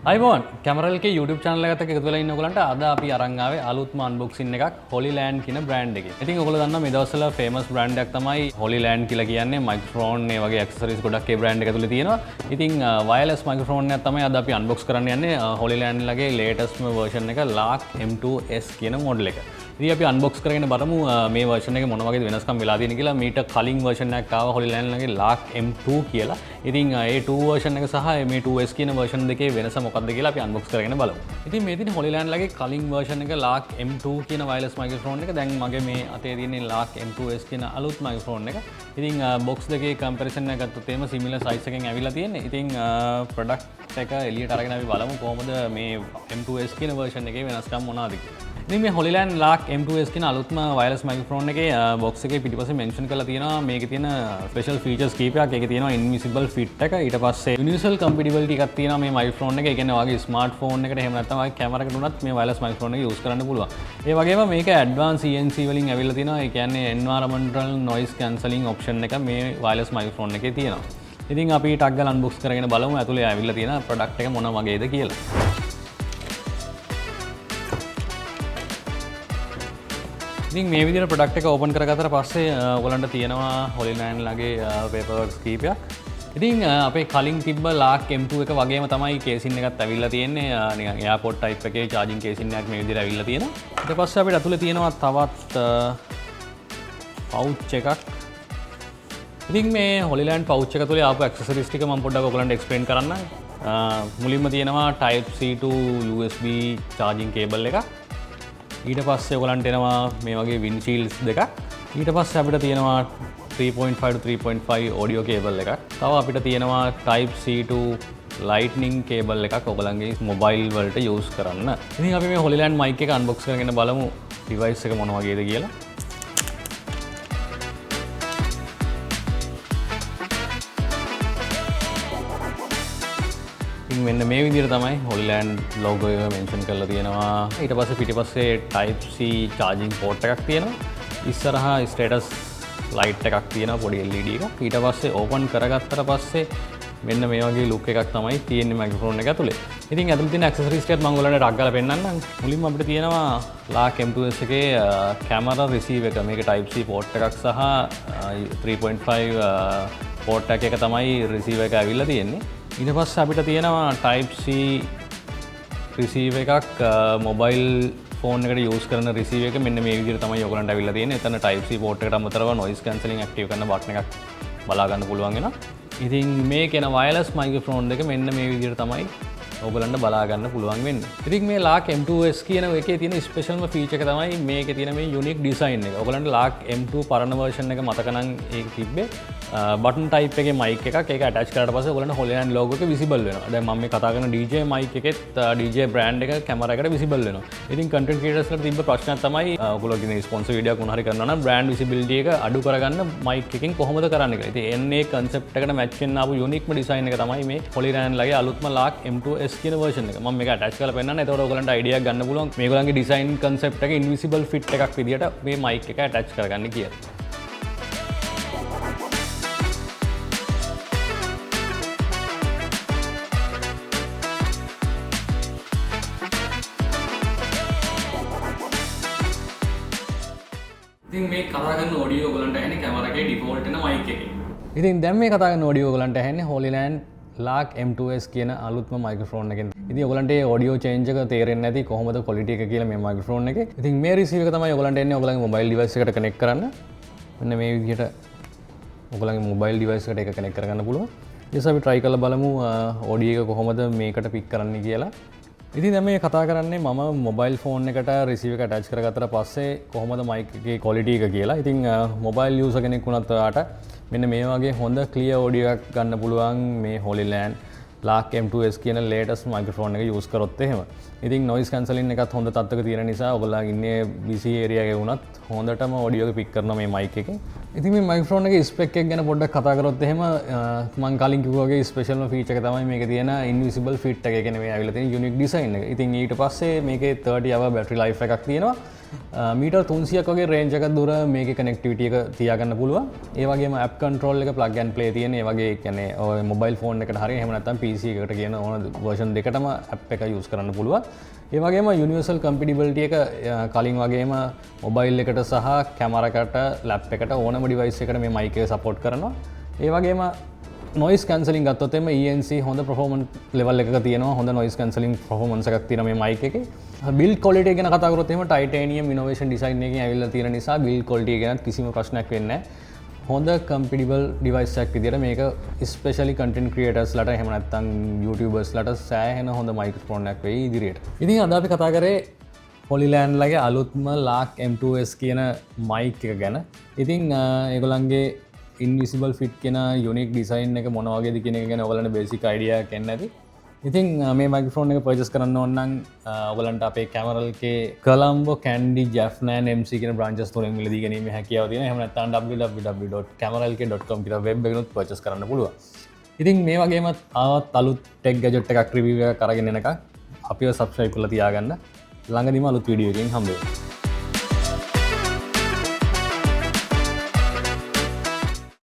අයිබෝන් කැමරල්ගේ YouTube channel එකත් එක්ක එකතු වෙලා ඉන්න ඔයගලන්ට අද අපි අරන් ආවේ අලුත්ම unboxing එකක් Holyland කියන brand එකේ. ඉතින් ඔයගොල්ලෝ දන්නවා මේ දවස්වල famous brand එකක් තමයි Holyland කියලා කියන්නේ microphone ඒ වගේ accessories ගොඩක් ඒ brand එක ඇතුලේ තියෙනවා. ඉතින් wireless microphone එකක් තමයි අද අපි unbox කරන්න යන්නේ Holyland ලගේ latest version එක LARC M2S කියන model එක. ඉතින් අපි unbox කරගෙන බලමු මේ version එකේ මොන වගේ වෙනස්කම් වෙලා තියෙන කියලා. මීට කලින් version එකක් ආවා Holyland ලගේ LARC M2 කියලා. ඉතින් ඒ 2 version එක සහ මේ 2S කියන version දෙකේ වෙනස මොකක්ද කියලා අපි unbox කරගෙන බලමු. ඉතින් මේ තියෙන Holyland ලගේ කලින් version එක LARC M2 කියන wireless microphone එක. දැන් මගේ මේ අතේ තියෙන LARC M2S කියන අලුත් microphone එක. ඉතින් box දෙකේ comparison එක ගත්තොත් එහෙම similar size එකෙන් ඇවිල්ලා තියෙන්නේ. ඉතින් product එක එළියට අරගෙන අපි බලමු කොහොමද මේ M2S කියන version එකේ වෙනස්කම් මොනවාද කියලා. ඉතින් මේ Holyland LARC M2S කියන අලුත්ම wireless microphone එකේ box එකේ පිටිපස්සේ mention කරලා තියෙනවා මේකේ තියෙන special features කීපයක්. ඒකේ තියෙනවා invisible fit එක. ඊට පස්සේ universal compatibility එකක් තියෙනවා මේ microphone එකේ. ඒ කියන්නේ ඔයාගේ smartphone එකට එහෙම නැත්නම් ඔයාගේ camera එකට උනත් මේ wireless microphone එක use කරන්න පුළුවන්. ඒ වගේම මේක advanced ENC වලින් ඇවිල්ලා තියෙනවා. ඒ කියන්නේ environmental noise cancelling option එක මේ wireless microphone එකේ තියෙනවා. ඉතින් අපි ටක් ගාලා unbox කරගෙන බලමු ඇතුලේ ඇවිල්ලා තියෙන product එක මොන වගේද කියලා. ඉතින් මේ විදිහට ප්‍රොඩක්ට් එක ඕපන් කරගත්තට පස්සේ ඔයගලන්ට තියෙනවා Holyland ලගේ paperworks කීපයක්. ඉතින් අපේ කලින් තිබ්බ LARC M2 එක වගේම තමයි කේසින් එකත් ඇවිල්ලා තියෙන්නේ. නිකන් එයාපෝට් ටයිප් එකේ charging කේසින් එකක් මේ විදිහට ඇවිල්ලා තියෙනවා. ඊට පස්සේ අපිට අතුලේ තියෙනවා තවත් pouch එකක්. ඉතින් මේ Holyland pouch එක තුලේ ආපු accessories ටික මම පොඩ්ඩක් ඔයගලන්ට explain කරන්නම්. මුලින්ම තියෙනවා Type C to USB charging cable එකක්. ඊට පස්සේ ඔයගලන්ට එනවා මේ වගේ windshields දෙකක්. ඊට පස්සේ අපිට තියෙනවා 3.5 to 3.5 audio cable එකක්. තව අපිට තියෙනවා Type C to lightning cable එකක් ඔයගලන්ගේ mobile වලට use කරන්න. ඉතින් අපි මේ Holyland mic එක unbox කරගෙන බලමු device එක මොන වගේද කියලා. මෙන්න මේ විදිහට තමයි Holyland logo එක mention කරලා තියෙනවා. ඊට පස්සේ පිටිපස්සේ Type C charging port එකක් තියෙනවා. ඉස්සරහා status light එකක් තියෙනවා පොඩි LED එකක්. ඊට පස්සේ open කරගත්තට පස්සේ මෙන්න මේ වගේ look එකක් තමයි තියෙන්නේ microphone එක ඇතුලේ. ඉතින් ඇතුලේ තියෙන accessories ටිකත් මම ඔයාලට ටක් ගාලා පෙන්නන්නම්. මුලින්ම අපිට තියෙනවා LARC M2S එකේ camera receiver එක. මේක Type C port එකක් සහ 3.5 port එක තමයි receiver එක ඇවිල්ලා තියෙන්නේ. ඊට පස්සේ අපිට තියෙනවා Type C receiver එකක් mobile phone එකට use කරන receiver එක. මෙන්න මේ විදිහට තමයි ඔයගලන්ට අවිල්ලා තියෙන්නේ. එතන Type C port එකට අමතරව noise cancelling active කරන button එකක් බලා ගන්න පුළුවන් වෙනවා. ඉතින් මේකේන wireless microphone දෙක මෙන්න මේ විදිහට තමයි ඔයගලන්ට බලා ගන්න පුළුවන් වෙන්නේ. ඉතින් මේ LARC M2S කියන එකේ තියෙන ස්පෙෂල්ම ෆීචර් එක තමයි මේකේ තියෙන මේ යුනික් ඩිසයින් එක. ඔයගලන්ට LARC M2 පරණ version එක මතක නම් ඒක තිබ්බේ බටන් ටයිප් එකේ mic එකක්. ඒක attach කරාට පස්සේ ඔයගලන්ට Holyland logo එක visible වෙනවා. දැන් මම මේ කතා කරන DJ mic එකෙත් DJ brand එක camera එකට visible වෙනවා. ඉතින් content creators ලාට තිබ්බ ප්‍රශ්නයක් තමයි ඔයගොල්ලෝ කියන sponsor video එකක් මොනවා හරි කරනවා නම් brand visibility එක අඩු කරගන්න mic එකෙන් කොහොමද කරන්නේ කියලා. ඉතින් එන්නේ concept එකට match වෙන්න ආපු unique design එක තමයි මේ Holyland ලගේ අලුත්ම LARC M2S කියන version එක. මම මේක attach කරලා පෙන්නන්න. එතකොට ඔයගලන්ට idea එකක් ගන්න පුළුවන් මේගොල්ලන්ගේ design concept එක invisible fit එකක් විදියට මේ mic එක attach කරගන්න කියලා. ඉතින් මේ කතා කරන audio ඔයගලන්ට ඇහෙන්නේ camera එකේ default එන mic එකේ. ඉතින් දැන් මේ කතා කරන audio ඔයගලන්ට ඇහෙන්නේ Holyland LARC M2S කියන අලුත්ම microphone එකෙන්. ඉතින් ඔයගලන්ට ඒ audio change එක තේරෙන්නේ නැති කොහොමද quality එක කියලා මේ microphone එකේ. ඉතින් මේ receiver එක තමයි ඔයගලන්ට එන්නේ ඔයගලගේ mobile device එකට connect කරන්න. මෙන්න මේ විදිහට ඔයගලගේ mobile device එකට ඒක connect කරගන්න පුළුවන්. ඊට අපි try කරලා බලමු audio එක කොහොමද මේකට pick කරන්නේ කියලා. ඉතින් දැන් මේ කතා කරන්නේ මම mobile phone එකට receiver එක attach කරගත්තට පස්සේ කොහොමද mic එකේ quality එක කියලා. ඉතින් mobile user කෙනෙක් වුණත් ඔයාට මෙන්න මේ වගේ හොඳ clear audio එකක් ගන්න පුළුවන් මේ Holyland LARC M2S කියන latest microphone එක use කරොත් එහෙම. ඉතින් noise cancelling එකත් හොඳ තත්ත්වයක තියෙන නිසා ඔයගොල්ලෝ ඉන්නේ busy area එකේ වුණත් හොඳටම audio එක pick කරනවා මේ mic එකෙන්. ඉතින් මේ මයික්‍රෝෆෝන් එකේ ස්පෙක් එක ගැන පොඩ්ඩක් කතා කරොත් එහෙම මම කලින් කිව්වා වගේ ස්පෙෂල්ම ෆීචර් එක තමයි මේකේ තියෙන ඉන්විසිබල් ෆිට් එක. ඒ කියන්නේ මේ ඇවිල්ලා තියෙන යුනික් ඩිසයින් එක. ඉතින් ඊට පස්සේ මේකේ 30 hour බැටරි ලයිෆ් එකක් තියෙනවා. මීටර් 300ක් වගේ රේන්ජ් එකක් දුර මේකේ කනෙක්ටිවිටි එක තියාගන්න පුළුවන්. ඒ වගේම ඇප් කන්ට්‍රෝල් එක ප්ලග් ඇන්ඩ් ප්ලේ තියෙන. ඒ වගේ කියන්නේ ඔය මොබයිල් ෆෝන් එකට හරිය එහෙම නැත්නම් PC එකකට කියන ඕන version දෙකටම ඇප් එක යූස් කරන්න පුළුවන්. ඒ වගේම යුනිවර්සල් කම්පැටිබිලිටි එක කලින් වගේම මොබයිල් එකට සහ කැමරාකට ලැප් එකට ඕනම ඩිවයිස් එකකට මේ මයික් එක සපෝට් කරනවා. ඒ වගේම නොයිස් කැන්සලින් ගත්තොත් එම ENC හොඳ performance level එකක තියෙනවා. හොඳ නොයිස් කැන්සලින් performance එකක් තියෙනවා මේ මයික් එකේ. build quality ගැන කතා කරොත් එහෙම titanium innovation design එකකින් ඇවිල්ලා තියෙන නිසා build quality ගැන කිසිම ප්‍රශ්නයක් වෙන්නේ නැහැ. හොඳ කම්පැටිබල් ඩිවයිස් එකක් විදියට මේක ස්පෙෂලි කන්ටෙන්ට් ක්‍රියේටර්ස්ලාට එහෙම නැත්නම් YouTubersලාට සෑහෙන හොඳ මයික්‍රොෆෝන් එකක් වෙයි ඉදිරියට. ඉතින් අද අපි කතා කරේ Polyland ලගේ අලුත්ම LAC M2S කියන මයික් එක ගැන. ඉතින් ඒගොල්ලන්ගේ ඉන්විසිබල් ෆිට් කියන යුනික් ඩිසයින් එක මොන වගේද කියන එක ගැන ඔයගලන්ට බේසික් අයිඩියා එකක් එන්න ඇති. ඉතින් මේ මයික්‍රොෆෝන් එක පර්චේස් කරන්න ඕන නම් ඔයගලන්ට අපේ කැමරල් එකේ කොලම්බෝ කැන්ඩි ජැෆ්නෑන් MC කියන බ්‍රාන්චස් තුනෙන් මිලදී ගැනීමේ හැකියාව තියෙනවා. එහෙම නැත්නම් www.cameralk.com කියලා වෙබ් එකකිනුත් පර්චේස් කරන්න පුළුවන්. ඉතින් මේ වගේම ආවත් අලුත් ටෙක් ගැජට් එකක් රිවිව් එකක් අරගෙන එනකම් අපිව සබ්ස්ක්‍රයිබ් කරලා තියාගන්න. ළඟදීම අලුත් වීඩියෝ එකකින් හම්බ වෙමු.